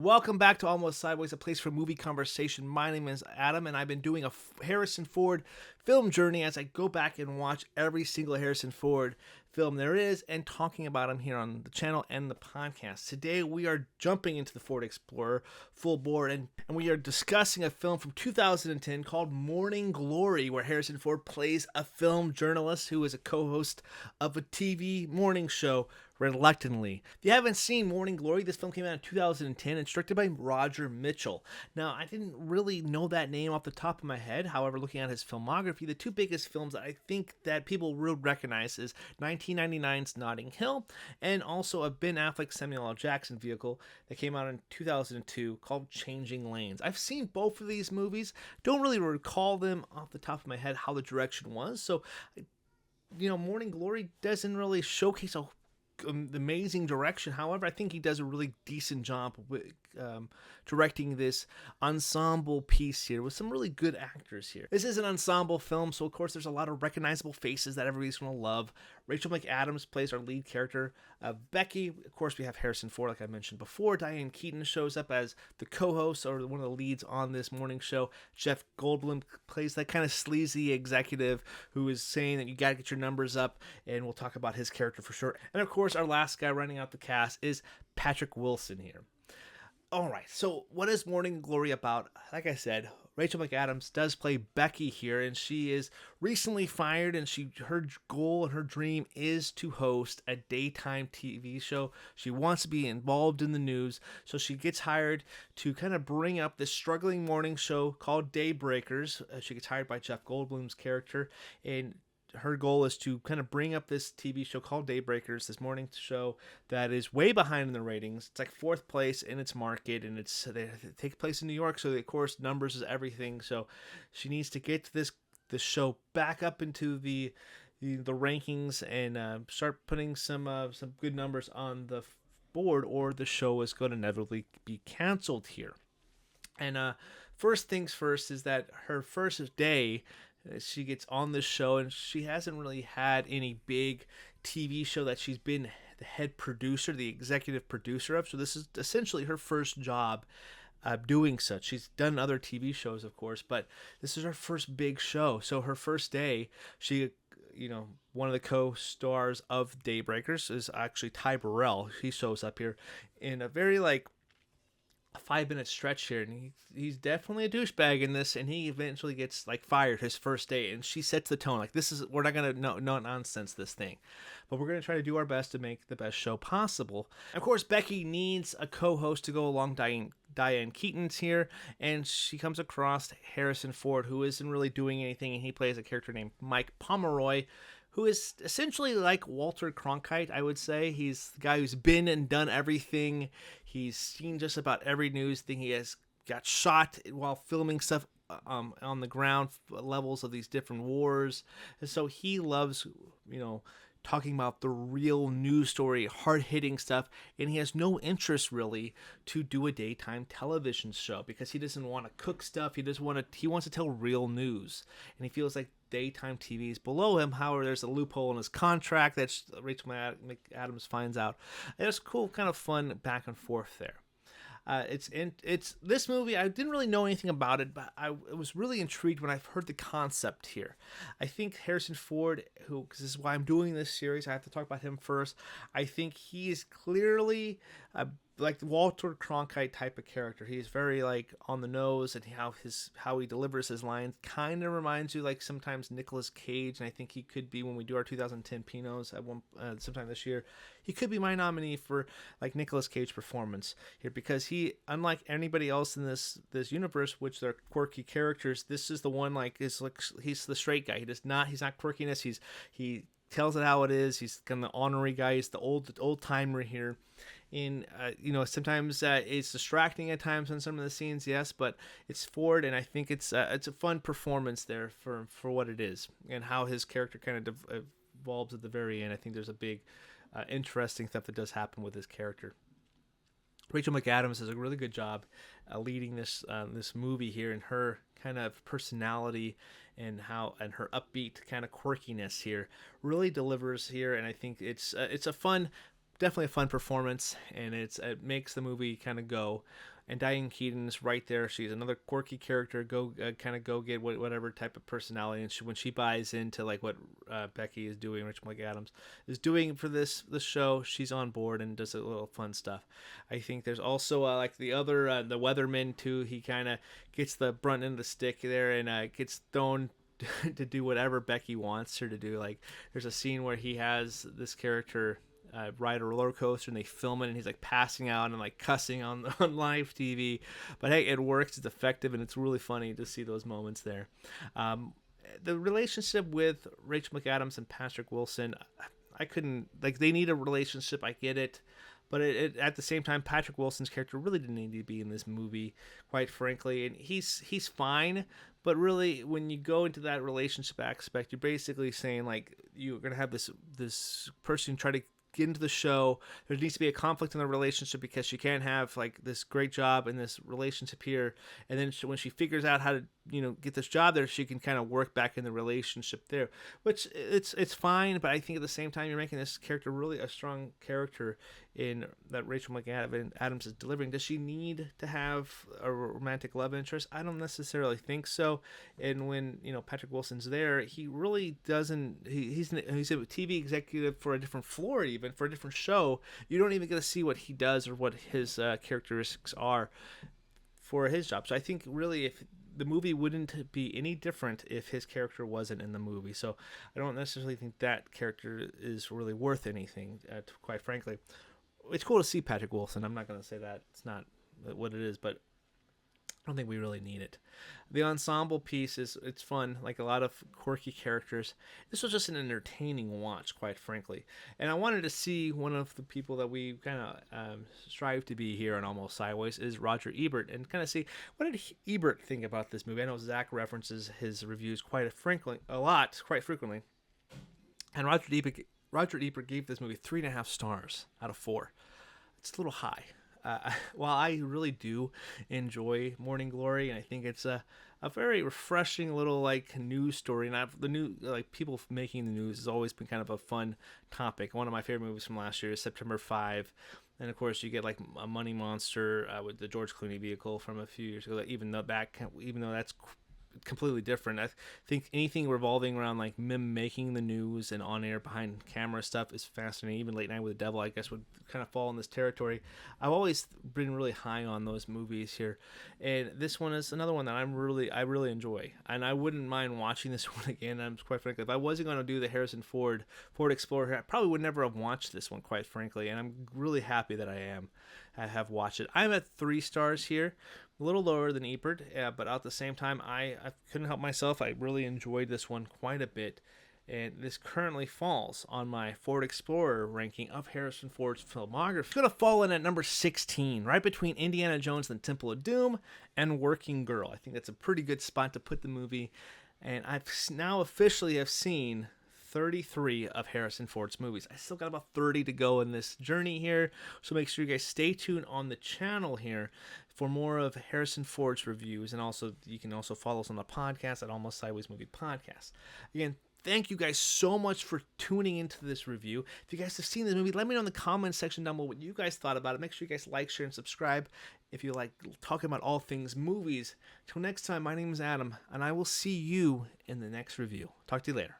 Welcome back to Almost Sideways, a place for movie conversation. My name is Adam, and I've been doing a Harrison Ford film journey as I go back and watch every single Harrison Ford film there is and talking about him here on the channel and the podcast. Today, we are jumping into the Ford Explorer full board, and we are discussing a film from 2010 called Morning Glory, where Harrison Ford plays a film journalist who is a co-host of a TV morning show reluctantly. If you haven't seen Morning Glory, this film came out in 2010 and directed by Roger Michell. Now, I didn't really know that name off the top of my head. However, looking at his filmography, the two biggest films that I think that people will recognize is 1999's Notting Hill and also a Ben Affleck Samuel L. Jackson vehicle that came out in 2002 called Changing Lanes. I've seen both of these movies. Don't really recall them off the top of my head how the direction was. So, Morning Glory doesn't really showcase a amazing direction. However, I think he does a really decent job with directing this ensemble piece here with some really good actors here. This is an ensemble film, so of course there's a lot of recognizable faces that everybody's going to love. Rachel McAdams plays our lead character, Becky. Of course, we have Harrison Ford, like I mentioned before. Diane Keaton shows up as the co-host or one of the leads on this morning show. Jeff Goldblum plays that kind of sleazy executive who is saying that you got to get your numbers up, and we'll talk about his character for sure. And of course, our last guy running out the cast is Patrick Wilson here. All right, so what is Morning Glory about? Like I said, Rachel McAdams does play Becky here, and she is recently fired, and her goal and her dream is to host a daytime TV show. She wants to be involved in the news, so she gets hired to kind of bring up this struggling morning show called Daybreakers. She gets hired by Jeff Goldblum's character, and her goal is to kind of bring up this TV show called Daybreakers, this morning show that is way behind in the ratings. It's like fourth place in its market, and it takes place in New York, so of course numbers is everything. So she needs to get this show back up into the rankings and start putting some good numbers on the board, or the show is going to inevitably be canceled here. And first things first is that her first day she gets on this show, and she hasn't really had any big TV show that she's been the head producer, the executive producer of. So this is essentially her first job doing such. She's done other TV shows, of course, but this is her first big show. So her first day, she, one of the co-stars of Daybreakers is actually Ty Burrell. He shows up here in a very a 5-minute stretch here, and he's definitely a douchebag in this, and he eventually gets fired his first day, and she sets the tone we're not gonna no nonsense this thing, but we're gonna try to do our best to make the best show possible. Of course, Becky needs a co-host to go along. Diane Keaton's here, and she comes across Harrison Ford, who isn't really doing anything, and he plays a character named Mike Pomeroy, who is essentially like Walter Cronkite, I would say. He's the guy who's been and done everything. He's seen just about every news thing. He has got shot while filming stuff on the ground levels of these different wars. And so he loves, talking about the real news story, hard-hitting stuff, and he has no interest really to do a daytime television show because he doesn't want to cook stuff. He wants to tell real news, and he feels like daytime TV is below him. However, there's a loophole in his contract that Rachel McAdams finds out. And it's cool, kind of fun back and forth there. It's this movie. I didn't really know anything about it, but I was really intrigued when I heard the concept here. I think Harrison Ford, because this is why I'm doing this series, I have to talk about him first. I think he is clearly like Walter Cronkite type of character. He's very on the nose, and how he delivers his lines kind of reminds you sometimes Nicolas Cage, and I think he could be, when we do our 2010 Pinots at sometime this year, he could be my nominee for Nicolas Cage performance here, because he, unlike anybody else in this universe, which they're quirky characters, this is the one he's the straight guy. He's not quirkiness. He tells it how it is. He's kind of the honorary guy. He's the old timer here. And sometimes it's distracting at times in some of the scenes, yes, but it's Ford, and I think it's a fun performance there for what it is, and how his character kind of evolves at the very end. I think there's a big interesting stuff that does happen with his character. Rachel McAdams does a really good job leading this movie here, and her kind of personality and her upbeat kind of quirkiness here really delivers here, and I think it's a fun definitely a fun performance, and it makes the movie kind of go. And Diane Keaton's right there. She's another quirky character. Kind of go get whatever type of personality. And when she buys into like what Becky is doing, Rich McAdams is doing for this show, she's on board and does a little fun stuff. I think there's also like the other the weatherman too. He kind of gets the brunt end of the stick there and gets thrown to do whatever Becky wants her to do. Like there's a scene where he has this character ride a roller coaster and they film it and he's like passing out and like cussing on live TV, but hey, it works, it's effective, and it's really funny to see those moments there. The relationship with Rachel McAdams and Patrick Wilson, I couldn't, like, they need a relationship, I get it, but it at the same time, Patrick Wilson's character really didn't need to be in this movie, quite frankly, and he's fine. But really, when you go into that relationship aspect, you're basically saying like you're gonna have this person try to get into the show. There needs to be a conflict in the relationship because she can't have like this great job in this relationship here, and then when she figures out how to get this job there, she can kind of work back in the relationship there, which it's fine. But I think at the same time, you're making this character really a strong character in that Rachel McAdams is delivering. Does she need to have a romantic love interest? I don't necessarily think so. And when Patrick Wilson's there, he really doesn't. He's a TV executive for a different floor, even for a different show. You don't even get to see what he does or what his characteristics are for his job. So I think really, if the movie wouldn't be any different if his character wasn't in the movie. So I don't necessarily think that character is really worth anything, quite frankly. It's cool to see Patrick Wilson. I'm not going to say that it's not what it is, but I don't think we really need it. The ensemble piece it's fun, like a lot of quirky characters. This was just an entertaining watch, quite frankly. And I wanted to see one of the people that we kind of strive to be here on Almost Sideways is Roger Ebert, and kind of see what did Ebert think about this movie. I know Zach references his reviews quite frequently, and Roger Ebert gave this movie 3.5 stars out of 4. It's a little high. While I really do enjoy Morning Glory, and I think it's a very refreshing little like news story, and the new like people making the news has always been kind of a fun topic. One of my favorite movies from last year is September 5, and of course you get like a Money Monster with the George Clooney vehicle from a few years ago. Even though that's completely different. I think anything revolving around like Mim making the news and on air behind camera stuff is fascinating. Even Late Night with the Devil, I guess, would kind of fall in this territory. I've always been really high on those movies here, and this one is another one that I really enjoy, and I wouldn't mind watching this one again. I'm quite frankly, if I wasn't going to do the Harrison Ford Explorer, I probably would never have watched this one, quite frankly, and I'm really happy that I have watched it. I'm at 3 stars here. A little lower than Ebert, but at the same time, I couldn't help myself. I really enjoyed this one quite a bit, and this currently falls on my Ford Explorer ranking of Harrison Ford's filmography. It's going to fall in at number 16, right between Indiana Jones and the Temple of Doom and Working Girl. I think that's a pretty good spot to put the movie, and I've now officially have seen 33 of Harrison Ford's movies. I still got about 30 to go in this journey here, so make sure you guys stay tuned on the channel here for more of Harrison Ford's reviews, and also you can also follow us on the podcast at Almost Sideways Movie Podcast. Again, thank you guys so much for tuning into this review. If you guys have seen this movie, let me know in the comments section down below what you guys thought about it. Make sure you guys like, share, and subscribe if you like talking about all things movies. Till next time, my name is Adam, and I will see you in the next review. Talk to you later.